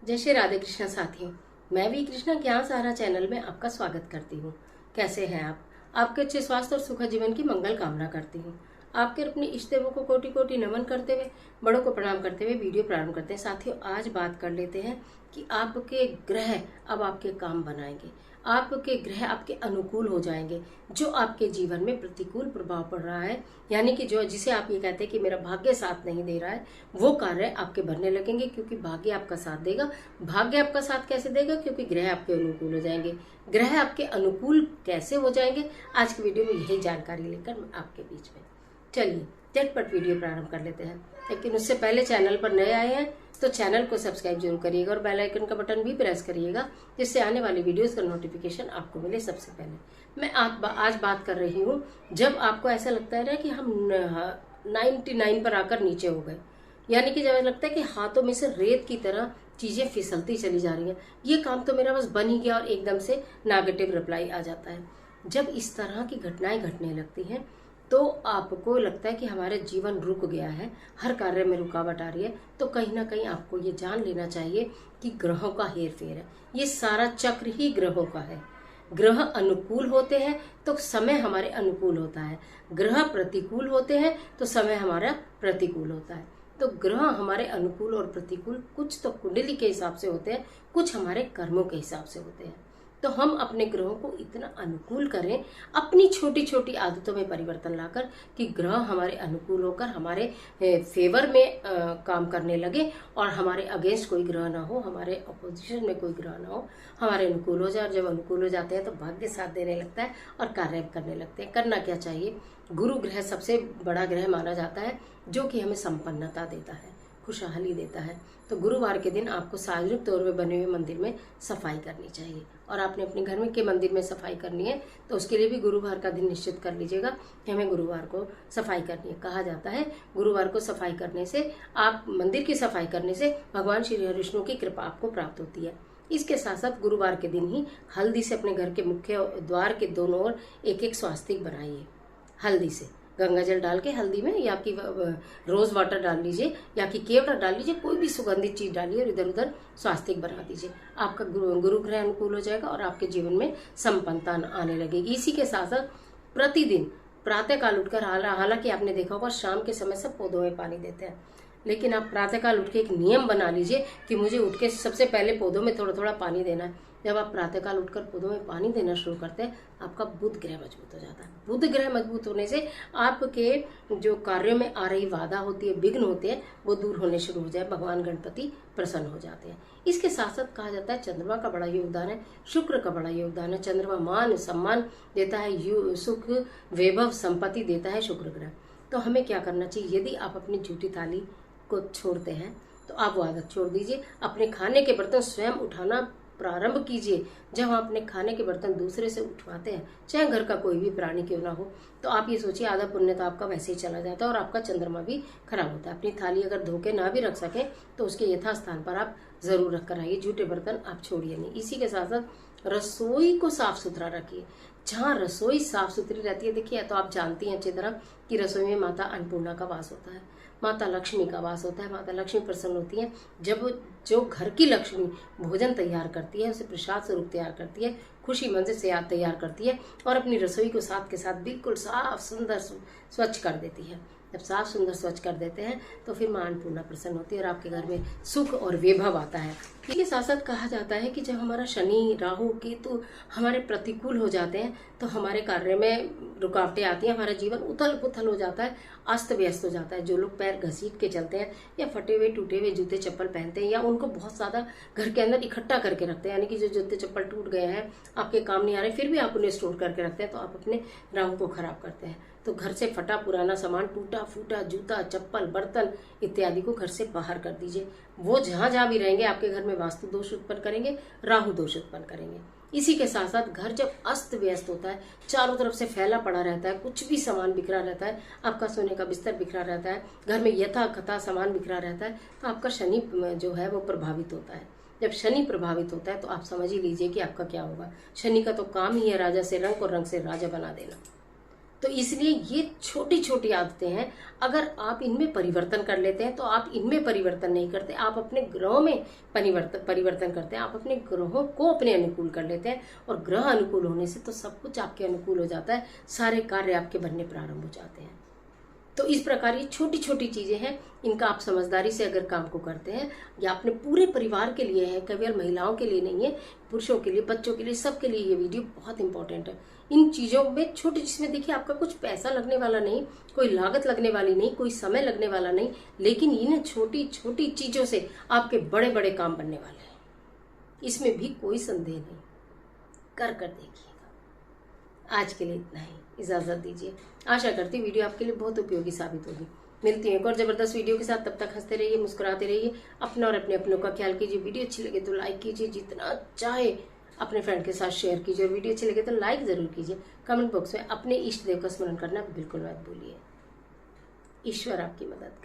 जय श्री राधे कृष्ण साथियों, मैं भी कृष्णा ज्ञान सारा चैनल में आपका स्वागत करती हूँ। कैसे हैं आप? आपके अच्छे स्वास्थ्य और सुखद जीवन की मंगल कामना करती हूँ। आपके अपने इष्ट देवों को कोटि कोटि नमन करते हुए, बड़ों को प्रणाम करते हुए वीडियो प्रारंभ करते हैं। साथियों, आज बात कर लेते हैं कि आपके ग्रह अब आपके काम बनाएंगे, आपके ग्रह आपके अनुकूल हो जाएंगे। जो आपके जीवन में प्रतिकूल प्रभाव पड़ रहा है, यानी कि जो जिसे आप ये कहते हैं कि मेरा भाग्य साथ नहीं दे रहा है, वो कार्य आपके बनने लगेंगे, क्योंकि भाग्य आपका साथ देगा। भाग्य आपका साथ कैसे देगा? क्योंकि ग्रह आपके अनुकूल हो जाएंगे। ग्रह आपके अनुकूल कैसे हो जाएंगे, आज की वीडियो में यही जानकारी लेकर मैं आपके बीच में। चलिए झटपट वीडियो प्रारंभ कर लेते हैं, लेकिन उससे पहले चैनल पर नए आए हैं तो चैनल को सब्सक्राइब जरूर करिएगा और बेल आइकन का बटन भी प्रेस करिएगा, जिससे आने वाली वीडियोस का नोटिफिकेशन आपको मिले सबसे पहले। मैं आज बात कर रही हूँ जब आपको ऐसा लगता है ना कि हम 99 पर आकर नीचे हो गए, यानी कि जब लगता है कि हाथों में से रेत की तरह चीजें फिसलती चली जा रही हैं, ये काम तो मेरा बस बन ही गया, और एकदम से नेगेटिव रिप्लाई आ जाता है। जब इस तरह की घटनाएं घटने लगती हैं तो आपको लगता है कि हमारे जीवन रुक गया है, हर कार्य में रुकावट आ रही है, तो कहीं ना कहीं आपको ये जान लेना चाहिए कि ग्रहों का हेर फेर है। ये सारा चक्र ही ग्रहों का है। ग्रह अनुकूल होते हैं तो समय हमारे अनुकूल होता है, ग्रह प्रतिकूल होते हैं तो समय हमारा प्रतिकूल होता है। तो ग्रह हमारे अनुकूल और प्रतिकूल कुछ तो कुंडली के हिसाब से होते हैं, कुछ हमारे कर्मों के हिसाब से होते हैं। तो हम अपने ग्रहों को इतना अनुकूल करें, अपनी छोटी छोटी आदतों में परिवर्तन लाकर, कि ग्रह हमारे अनुकूल होकर हमारे फेवर में काम करने लगे, और हमारे अगेंस्ट कोई ग्रह ना हो, हमारे अपोजिशन में कोई ग्रह ना हो, हमारे अनुकूल हो जाए। और जब अनुकूल हो जाते हैं तो भाग्य साथ देने लगता है और कार्य करने लगते हैं। करना क्या चाहिए? गुरु ग्रह सबसे बड़ा ग्रह माना जाता है, जो कि हमें संपन्नता देता है, खुशहाली देता है। तो गुरुवार के दिन आपको सार्वजनिक तौर पे बने हुए मंदिर में सफाई करनी चाहिए, और आपने अपने घर में के मंदिर में सफाई करनी है तो उसके लिए भी गुरुवार का दिन निश्चित कर लीजिएगा कि हमें गुरुवार को सफाई करनी है। कहा जाता है गुरुवार को सफाई करने से, आप मंदिर की सफाई करने से भगवान श्री हरि विष्णु की कृपा आपको प्राप्त होती है। इसके साथ साथ गुरुवार के दिन ही हल्दी से अपने घर के मुख्य द्वार के दोनों ओर एक एक स्वास्तिक बनाइए। हल्दी से गंगा जल डाल के हल्दी में, या कि रोज वाटर डाल लीजिए, या कि केवड़ा डाल लीजिए, कोई भी सुगंधित चीज डालिए और इधर उधर स्वास्तिक बना दीजिए। आपका गुरु ग्रह अनुकूल हो जाएगा और आपके जीवन में संपन्नता आने लगेगी। इसी के साथ साथ प्रतिदिन प्रातः काल उठकर, हालांकि आपने देखा होगा शाम के समय सब पौधों में पानी देते हैं, लेकिन आप प्रातःकाल उठ के एक नियम बना लीजिए कि मुझे उठ के सबसे पहले पौधों में थोड़ा थोड़ा पानी देना है। जब आप प्रातःकाल उठकर पौधों में पानी देना शुरू करते हैं, आपका बुध ग्रह मजबूत हो जाता है। बुध ग्रह मजबूत होने से आपके जो कार्यों में आ रही बाधा होती है, विघ्न होते हैं, वो दूर होने शुरू हो जाए। भगवान गणपति प्रसन्न हो जाते हैं। इसके साथ साथ कहा जाता है चंद्रमा का बड़ा योगदान है, शुक्र का बड़ा योगदान है। चंद्रमा मान सम्मान देता है, सुख वैभव संपत्ति देता है शुक्र ग्रह। तो हमें क्या करना चाहिए? यदि आप अपनी झूठी थाली को छोड़ते हैं तो आप वो आदत छोड़ दीजिए। अपने खाने के बर्तन स्वयं उठाना प्रारंभ कीजिए। जब आप अपने खाने के बर्तन दूसरे से उठवाते हैं, चाहे घर का कोई भी प्राणी क्यों ना हो, तो आप ये सोचिए आधा पुण्य तो आपका वैसे ही चला जाता है और आपका चंद्रमा भी खराब होता है। अपनी थाली अगर धो के ना भी रख सकें तो उसके यथास्थान पर आप जरूर रख कर आइए। झूठे बर्तन आप छोड़िए नहीं। इसी के साथ साथ रसोई को साफ सुथरा रखिए। जहाँ रसोई साफ सुथरी रहती है, देखिए तो आप जानती हैं अच्छी तरह कि रसोई में माता अन्नपूर्णा का वास होता है, माता लक्ष्मी का वास होता है। माता लक्ष्मी प्रसन्न होती है जब जो घर की लक्ष्मी भोजन तैयार करती है, उसे प्रसाद स्वरूप तैयार करती है, खुशी मन से याद तैयार करती है, और अपनी रसोई को साथ के साथ बिल्कुल साफ सुंदर स्वच्छ कर देती है। जब साफ सुंदर स्वच्छ कर देते हैं तो फिर मां अन्नपूर्णा प्रसन्न होती है और आपके घर में सुख और वैभव आता है। इसके साथ साथ कहा जाता है कि जब हमारा शनि राहु केतु हमारे प्रतिकूल हो जाते हैं तो हमारे कार्य में रुकावटें आती हैं, हमारा जीवन उथल पुथल हो जाता है, अस्त व्यस्त हो जाता है। जो लोग पैर घसीट के चलते हैं, या फटे हुए टूटे हुए जूते चप्पल पहनते हैं, या उनको बहुत ज्यादा घर के अंदर इकट्ठा करके रखते हैं, यानी कि जो जूते चप्पल टूट गए हैं, आपके काम नहीं आ रहे, फिर भी आप उन्हें स्टोर करके रखते हैं, तो आप अपने राहु को खराब करते हैं। तो घर से फटा पुराना सामान, टूटा फूटा जूता चप्पल बर्तन इत्यादि को घर से बाहर कर दीजिए। वो जहां जहां भी रहेंगे आपके घर में वास्तु दोष उत्पन्न करेंगे, राहु दोष उत्पन्न करेंगे। इसी के साथ साथ घर जब अस्त व्यस्त होता है, चारों तरफ से फैला पड़ा रहता है, कुछ भी सामान बिखरा रहता है, आपका सोने का बिस्तर बिखरा रहता है, घर में यथा कथा सामान बिखरा रहता है, तो आपका शनि जो है वो प्रभावित होता है। जब शनि प्रभावित होता है तो आप समझ ही लीजिए कि आपका क्या होगा। शनि का तो काम ही है राजा से रंक और रंक से राजा बना देना। तो इसलिए ये छोटी छोटी आदतें हैं, अगर आप इनमें परिवर्तन कर लेते हैं तो आप इनमें परिवर्तन नहीं करते, आप अपने ग्रहों में परिवर्तन करते हैं, आप अपने ग्रहों को अपने अनुकूल कर लेते हैं, और ग्रह अनुकूल होने से तो सब कुछ आपके अनुकूल हो जाता है, सारे कार्य आपके बनने प्रारंभ हो जाते हैं। तो इस प्रकार ये छोटी छोटी चीजें हैं, इनका आप समझदारी से अगर काम को करते हैं, या अपने पूरे परिवार के लिए है, केवल महिलाओं के लिए नहीं है, पुरुषों के लिए, बच्चों के लिए, सबके लिए ये वीडियो बहुत इंपॉर्टेंट है। इन चीजों में छोटी, जिसमें देखिए आपका कुछ पैसा लगने वाला नहीं, कोई लागत लगने वाली नहीं, कोई समय लगने वाला नहीं, लेकिन इन छोटी छोटी चीजों से आपके बड़े बड़े काम बनने वाले हैं, इसमें भी कोई संदेह नहीं। कर देखिएगा। आज के लिए इतना ही, इजाजत दीजिए। आशा करती हूँ वीडियो आपके लिए बहुत उपयोगी साबित होगी। मिलती हूँ एक और जबरदस्त वीडियो के साथ, तब तक हंसते रहिए, मुस्कुराते रहिए, अपना और अपने अपनों का ख्याल कीजिए। वीडियो अच्छी लगे तो लाइक कीजिए, जितना चाहे अपने फ्रेंड के साथ शेयर कीजिए, और वीडियो अच्छी लगे तो लाइक जरूर कीजिए। कमेंट बॉक्स में अपने इष्ट देव का स्मरण करना बिल्कुल मत भूलिए। ईश्वर आपकी मदद करे।